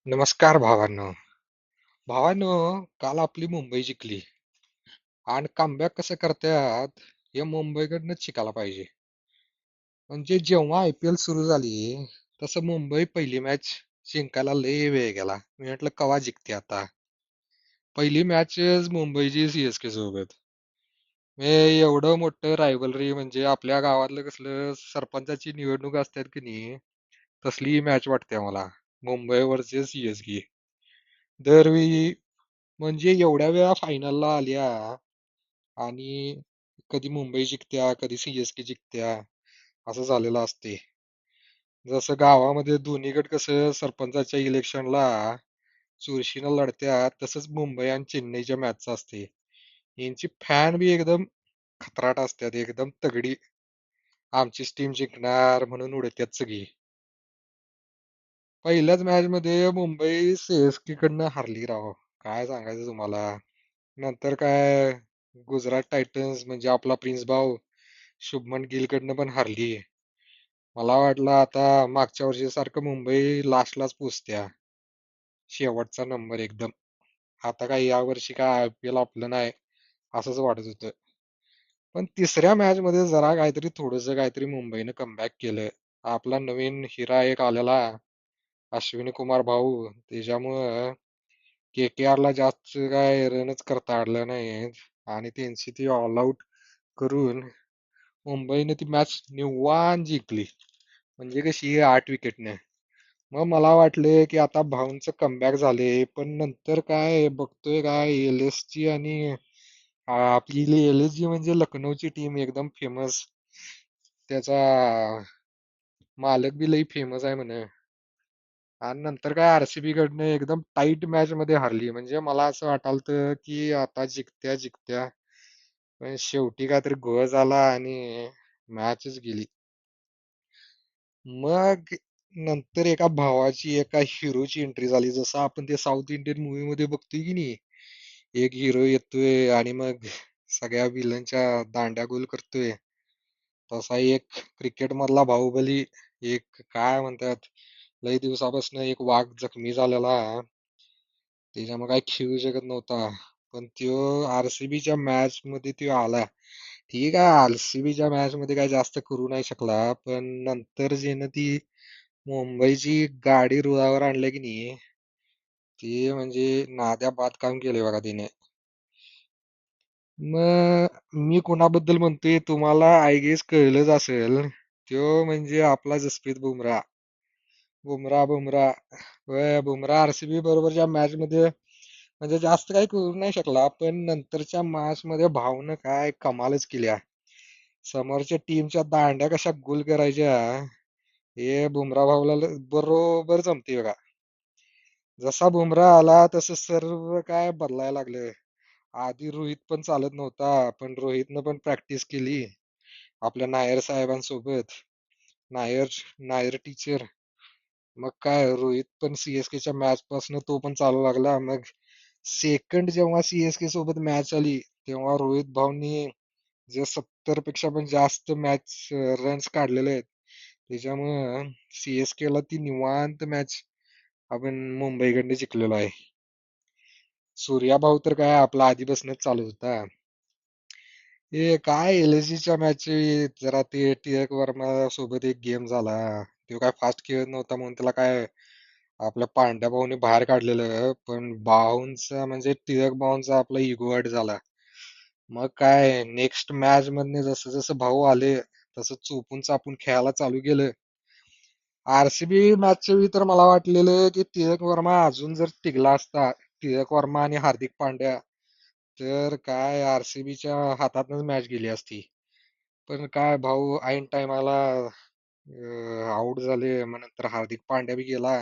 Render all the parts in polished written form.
नमस्कार भावांनो. भावांनो, काल आपली मुंबई जिंकली आणि कमबॅक कसं करतात हे मुंबईकडनंच शिकायला पाहिजे. म्हणजे जेव्हा IPL सुरू झाली तसं मुंबई पहिली मॅच जिंकायला लय वेळ गेला. मी म्हटलं कवा जिंकते आता. पहिली मॅचच मुंबईची CSK सोबत. हे एवढं मोठं रायव्हलरी म्हणजे आपल्या गावातलं कसलं सरपंचाची निवडणूक असतात की नाही तसली मॅच वाटते मला. Mumbai versus CSK. दरवेळी म्हणजे एवढ्या वेळा फायनलला आल्या आणि कधी मुंबई जिंकत्या कधी CSK जिंकत्या असं झालेलं असते. जसं गावामध्ये दोन्हीकडे कसं सरपंचाच्या इलेक्शनला चुरशीनं लढत्यात तसंच मुंबई आणि चेन्नईच्या मॅचचं असते. यांची फॅन बी एकदम खतराट असतात, एकदम तगडी. आमचीच टीम जिंकणार म्हणून उडत्यात सगळी. पहिल्याच मॅच मध्ये मुंबई CSK कडनं हारली राव. काय सांगायचं तुम्हाला. नंतर काय गुजरात टायटन्स म्हणजे आपला प्रिन्स भाऊ शुभमन गिल कडनं पण हारली. मला वाटलं आता मागच्या वर्षी सारखं मुंबई लास्टलाच पोचत्या. शेवटचा नंबर एकदम. आता काय या वर्षी काय IPL आपलं नाही असंच वाटत होतं. पण तिसऱ्या मॅच मध्ये जरा काहीतरी थोडंसं काहीतरी मुंबईनं कमबॅक केलं. आपला नवीन हिरा एक आलेला अश्विनी कुमार भाऊ त्याच्यामुळं KKR ला जास्त काय रनच करता आलं नाही आणि त्यांची ती ऑल आउट करून मुंबईने ती मॅच निवांत जिंकली. म्हणजे कशी 8 विकेटने. मग मला वाटले की आता भाऊंचं कमबॅक झाले पण नंतर काय बघतोय काय LSG आणि आपली LSG म्हणजे लखनौची टीम एकदम फेमस. त्याचा मालक बी लई फेमस आहे म्हणे. आणि नंतर काय RCB कडनं एकदम टाईट मॅच मध्ये हारली. म्हणजे मला असं वाटालतं की आता जिंकत्या जिंकत्या पण शेवटी काहीतरी घोळ झाला आणि मॅचच गेली. मग नंतर एका भावाची एका हिरोची एंट्री झाली. जसं आपण ते साऊथ इंडियन मूवी मध्ये बघतोय की नाही. एक हिरो येतोय आणि मग सगळ्या विलनच्या दांड्या गुल करतोय. तसा एक क्रिकेट मधला बाहुबली, एक काय म्हणतात लई दिवसापासून एक वाघ जखमी झालेला त्याच्यामुळे काय खेळू शकत नव्हता. पण त्यो RCBच्या मॅच मध्ये त्यो आला. ठीक आहे RCBच्या मॅच मध्ये काय जास्त करू नाही शकला पण नंतर जेनं ती मुंबईची गाडी रुळावर आणली की नाही ते म्हणजे नाद्या बाद काम केले बघा तिने. मग मी कोणाबद्दल म्हणतोय तुम्हाला आय गेस कळलंच असेल. त्यो म्हणजे आपला जसप्रीत बुमराह. बुमराह बुमराह RCB बरोबरच्या मॅच मध्ये म्हणजे जास्त काही करू नाही शकला पण नंतरच्या मॅच मध्ये भावनं काय कमालच केल्या. समोरच्या टीमच्या दांड्या कशा गुल करायच्या हे बुमराह भाऊला बरोबर जमते बघा. जसा बुमराह आला तसं सर्व काय बदलायला लागलं. आधी रोहित पण चालत नव्हता पण रोहितनं पण प्रॅक्टिस केली आपल्या नायर साहेबांसोबत. नायर नायर टीचर. मग काय रोहित पण CSKच्या मॅच पासून तो पण चालू लागला. मग सेकंड जेव्हा CSK सोबत मॅच आली तेव्हा रोहित भाऊनी जे 70 पेक्षा पण जास्त मॅच रन्स काढलेले आहेत त्याच्यामुळं CSK ला ती निवांत मॅच आपण मुंबईकडनं जिंकलेलो आहे. सूर्या भाऊ तर काय आपला आधीपासूनच चालू होता. हे काय LSGच्या मॅच जरा ते टिळक वर्मा सोबत एक गेम झाला. तो काय फास्ट खेळत नव्हता म्हणून त्याला काय आपल्या पांड्या भाऊने बाहेर काढलेलं पण भाऊंचा म्हणजे टिळक भाऊंचा आपला इगो हर्ट झाला. मग काय नेक्स्ट मॅच मध्ये जसं जसं भाऊ आले तसं चोपून चापून खेळायला चालू केलं. RCB मॅचच्या वेळी तर मला वाटलेलं की टिळक वर्मा अजून जर टिकला असता टिळक वर्मा आणि हार्दिक पांड्या तर काय RCBच्या हातातच मॅच गेली असती. पण काय भाऊ ऐन टायमाला आउट झाले मग नंतर हार्दिक पांड्या बी गेला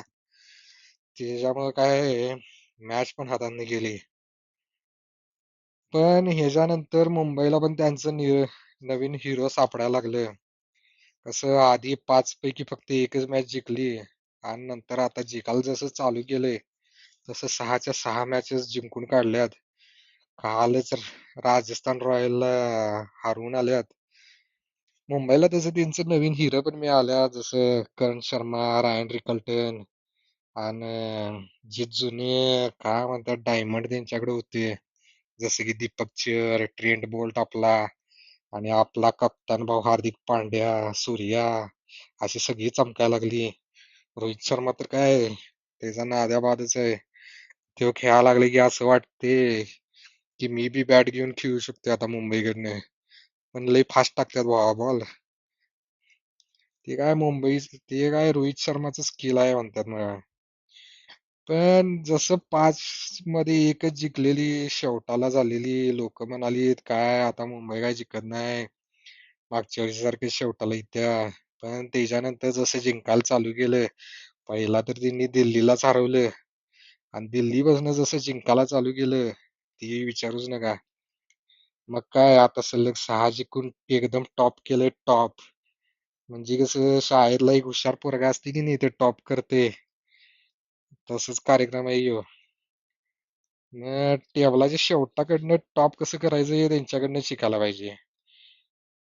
त्याच्यामुळे काय मॅच पण हातातनं गेली. पण ह्याच्यानंतर मुंबईला पण त्यांचं नवीन हिरो सापडायला लागलं. कसं आधी 5 पैकी फक्त एकच मॅच जिंकली आणि नंतर आता जिंकायला जसं चालू केलंय तसं 6च्या 6 मॅचेस जिंकून काढल्यात. कालच राजस्थान रॉयलला हरवून आल्यात. मुंबईला तसं त्यांचं नवीन हिरो पण मिळाल्या जसं करण शर्मा, रायन रिकल्टन आणि जे जुने काय म्हणतात डायमंड त्यांच्याकडे होते, जसे की दीपक चहर, ट्रेंट बोल्ट आपला, आणि आपला कप्तान भाऊ हार्दिक पांड्या, सूर्या, अशी सगळी चमकायला लागली. रोहित शर्मा तर काय त्याचा नाद्याबादच आहे. तो खेळायला लागले की असं वाटते की मी बी बॅट घेऊन खेळू शकतो आता मुंबईकडनं. पण लय फास्ट टाकतात भावा बॉल. ते काय रोहित शर्माचं स्किल आहे म्हणतात मला. पण जसं पाच मध्ये एकच जिंकलेली शेवटाला झालेली, लोक म्हणाली काय आता मुंबई काय जिंकत नाही, मागच्या वर्षी सारखे शेवटाला इत्या. पण त्याच्यानंतर जसं जिंकायला चालू केलं, पहिला तर त्यांनी दिल्लीलाच हरवलं, आणि दिल्ली पासून जसं जिंकायला चालू केलं ती विचारूच नका. मग काय आता सलग सहा जिंकून एकदम टॉप केले टॉप. म्हणजे कसं शाळेतला एक हुशार पोरगा असते की नाही ते टॉप करते, तसंच कार्यक्रम आहे ह्यो. मग टेबलाच्या शेवटाकडनं टॉप कसं करायचं हे त्यांच्याकडनं शिकायला पाहिजे.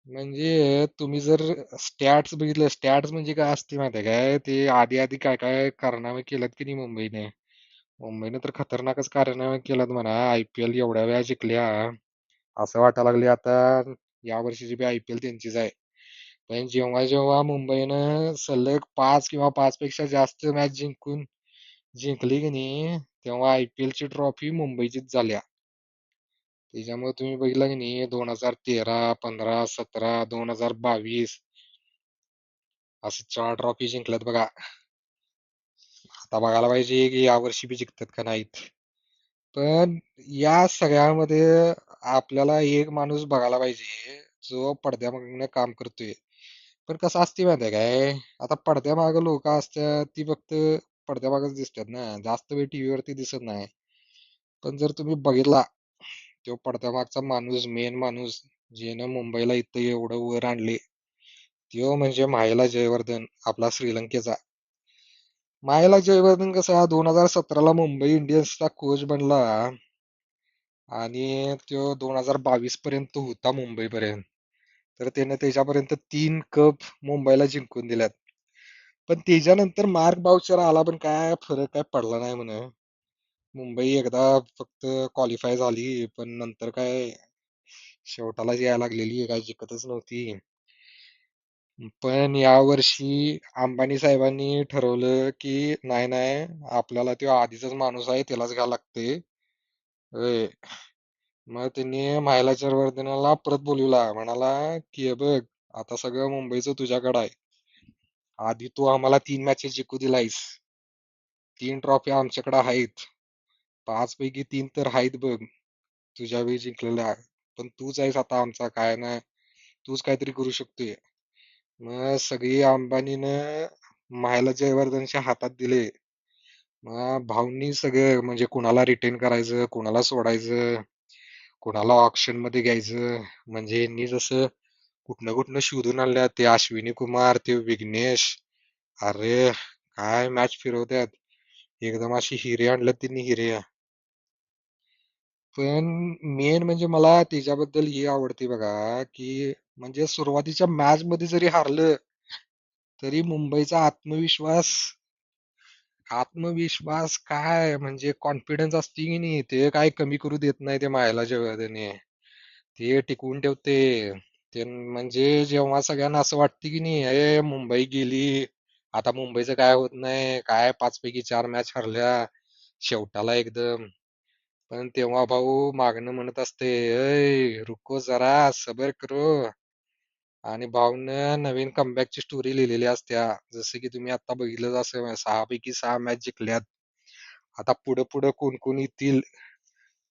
म्हणजे तुम्ही जर स्टॅट्स बघितलं, स्टॅट्स म्हणजे काय असते माहिती आहे काय, ते आधी आधी काय काय कारनामे केलेत की नाही मुंबईने. मुंबईने तर खतरनाकच कारनामे केलेत म्हणा. आयपीएल एवढ्या वेळा जिंकल्या, असं वाटायला लागले आता या वर्षीची बी आयपीएल त्यांचीच आहे. पण जेव्हा जेव्हा मुंबईनं सलग पाच किंवा पाच पेक्षा जास्त मॅच जिंकली की नाही, तेव्हा आयपीएल ची ट्रॉफी मुंबईचीच झाल्या. त्याच्यामुळे तुम्ही बघितलं की नाही, 2013, 15, 17, 2022 असं चार ट्रॉफी जिंकल्यात बघा. आता बघायला पाहिजे की यावर्षी बी जिंकतात का नाहीत. पण या सगळ्यामध्ये आपल्याला एक माणूस बघायला पाहिजे जो पडद्यामागनं काम करतोय. पण कसं असते माहिती आहे काय, आता पडद्यामागं लोक असतात ती फक्त पडद्यामागच दिसतात ना, जास्त वेळ टीव्ही वरती दिसत नाही. पण जर तुम्ही बघितला, तो पडद्यामागचा माणूस, मेन माणूस, ज्यानं मुंबईला इथं एवढं वर आणले, तो म्हणजे माहेला जयवर्धन, आपला श्रीलंकेचा. माहेला जयवर्धन कसा 2017 ला मुंबई इंडियन्सचा कोच बनला, आणि तो 2022 पर्यंत होता मुंबईपर्यंत. तर त्याने त्याच्यापर्यंत 3 कप मुंबईला जिंकून दिल्यात. पण त्याच्यानंतर मार्क बाउचर आला, पण काय फरक काय पडला नाही म्हणे. मुंबई एकदा फक्त क्वालिफाय झाली, पण नंतर काय शेवटालाच यायला लागलेली, काय जिंकतच नव्हती. पण यावर्षी अंबानी साहेबांनी ठरवलं की नाही नाही, आपल्याला तो आधीचाच माणूस आहे त्यालाच घ्यायला लागते. होय. मग त्यांनी मायला वर्धनाला परत बोलवला, म्हणाला की हे बघ, आता सगळं मुंबईचं तुझ्याकडे आहे. आधी तू आम्हाला 3 मॅचेस जिंकू दिलायस, 3 ट्रॉफी आमच्याकडे आहेत, 5 पैकी 3 तर आहेत बघ तुझ्या वेळी जिंकलेल्या. पण तूच आहेस आता आमचा, काय नाही तूच काहीतरी करू शकतोय. मग सगळी अंबानीनं मायला जयवर्धनच्या हातात दिले. मग भाऊंनी सगळं म्हणजे कुणाला रिटेन करायचं, कुणाला सोडायचं, कुणाला ऑप्शन मध्ये घ्यायचं. म्हणजे यांनी जसं कुठनं कुठनं शोधून आणल्या, ते अश्विनी कुमार, ते विघ्नेश, अरे काय मॅच फिरवतात. एकदम अशी हिरे आणल्यात त्यांनी, हिरे. पण मेन म्हणजे मला त्याच्याबद्दल हे आवडते बघा, की म्हणजे सुरुवातीच्या मॅच मध्ये जरी हारलं तरी मुंबईचा आत्मविश्वास काय म्हणजे कॉन्फिडन्स असते की नाही, ते काय कमी करू देत नाही ते मायला जयवर्धने. ते टिकवून ठेवते. ते म्हणजे जेव्हा सगळ्यांना असं वाटते की नाही ए मुंबई गेली, आता मुंबईचं काय होत नाही, काय 5 पैकी 4 मॅच हरल्या शेवटाला एकदम. पण तेव्हा भाऊ मागणं म्हणत असते, ऐ रुको जरा सबर करो. आणि भाऊनं नवीन कमबॅकची स्टोरी लिहिलेली असत्या, जसं की तुम्ही आता बघितलं असं 6 पैकी 6 मॅच जिंकल्यात. आता पुढं पुढं कोण कोण येतील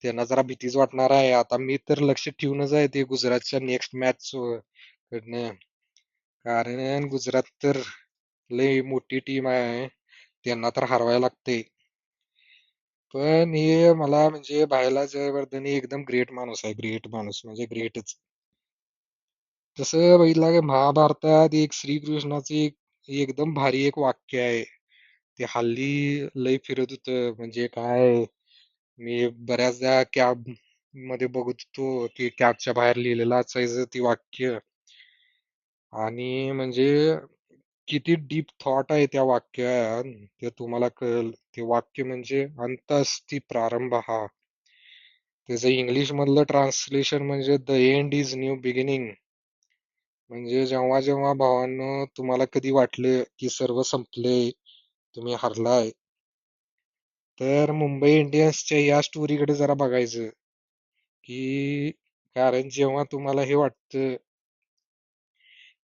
त्यांना जरा भीतीच वाटणार आहे. आता मी तर लक्ष ठेवूनच आहे ते गुजरातच्या नेक्स्ट मॅच कडनं. कारण गुजरात तर लय मोठी टीम आहे, त्यांना तर हरवायला लागते. पण हे मला म्हणजे भायला जयवर्धन हे एकदम ग्रेट माणूस आहे, ग्रेट माणूस म्हणजे ग्रेटच. तसं बघितलं की महाभारतात एक श्रीकृष्णाचे एकदम भारी एक वाक्य आहे. ते हल्ली लय फिरत होतं, म्हणजे काय, मी बऱ्याचदा कॅब मध्ये बघत होतो की कॅबच्या बाहेर लिहिलेलं असायचं ती वाक्य. आणि म्हणजे किती डीप थॉट आहे त्या वाक्यात ते तुम्हाला कळेल. ते वाक्य म्हणजे अंत अस्ति प्रारंभ हा. त्याचं इंग्लिश मधलं ट्रान्सलेशन म्हणजे the end is new beginning. म्हणजे जेव्हा जेव्हा भावांनो तुम्हाला कधी वाटले की सर्व संपले, तुम्ही हरलाय, तर मुंबई इंडियन्सच्या या स्टोरीकडे जरा बघायचं. की कारण जेव्हा तुम्हाला हे वाटतं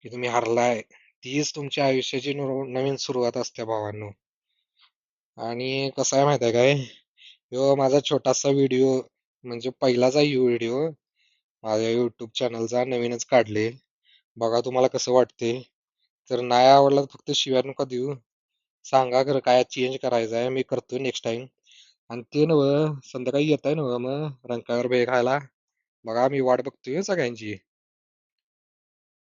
की तुम्ही हरलाय, तीच तुमच्या आयुष्याची नवीन सुरुवात असते भावांनो. आणि कसं आहे माहिती आहे काय, ह्यो माझा छोटासा व्हिडिओ, म्हणजे पहिलाच आहे व्हिडिओ माझ्या युट्यूब चॅनलचा, नवीनच काढले. बघा तुम्हाला कसं वाटते. तर नाही आवडलं तर फक्त शिव्या नका देऊ, सांगा खरं काय चेंज करायचं आहे, मी करतो नेक्स्ट टाइम. आणि ते नव संध्याकाळी येत आहे नव मग रंकाळ्यावर भेळ खायला. बघा मी वाट बघतोय सगळ्यांची.